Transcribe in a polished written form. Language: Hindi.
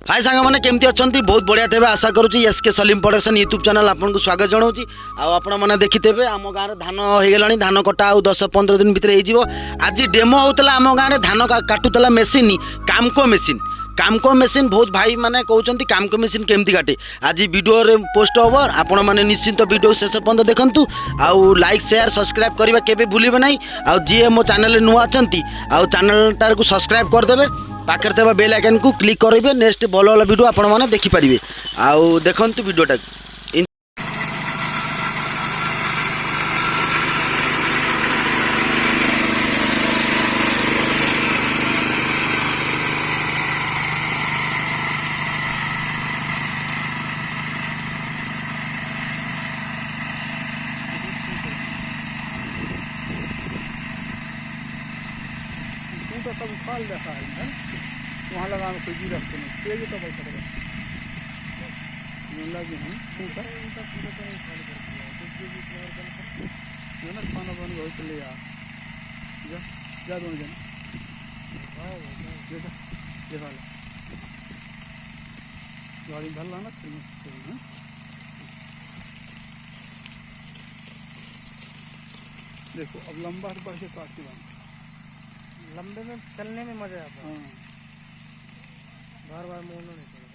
हाय सांग मैंने केमती अच्छा बहुत बढ़िया थे आशा करुँची एस के सलीम प्रोडक्शन यूट्यूब चैनल आपको स्वागत जनाऊँ आपने देखिथे आम गाँव में धान हो गला धान कटा आ 10-15 दिन भितर हो आज डेमो होता आम गाँव में धान काटुला मेसीन कामको मेसीन बहुत भाई माने कहते कामको मेसीन केमती काटे आज वीडियो रे पोस्ट हम आपण मैंने निश्चिंत वीडियो शेष पर्यटन देखूँ आउ लाइक शेयर सब्सक्राइब करवा के भूलिए ना आउ जी मो चैनल नुआ अच्छा चैनल टार को सब्सक्राइब करदे पाखे थे बेल आइकन को क्लिक करेंगे नेक्स्ट भल भल वीडियो आपण मैंने देखिपारे आउ देखु वीडियोटा तो सब उखाड़ देखा है वहाँ लगा में कोई जी रखते नहीं तेज तो भाई पकड़े लगे हैं ना खाना बन गया तो ले आ जा दोनों जन देखा गाड़ी भर लाना देखो अब लंबा से बढ़ के काट के लंबे में चलने में मजा आता है। हाँ बार बार मोड़ना नहीं पड़ेगा।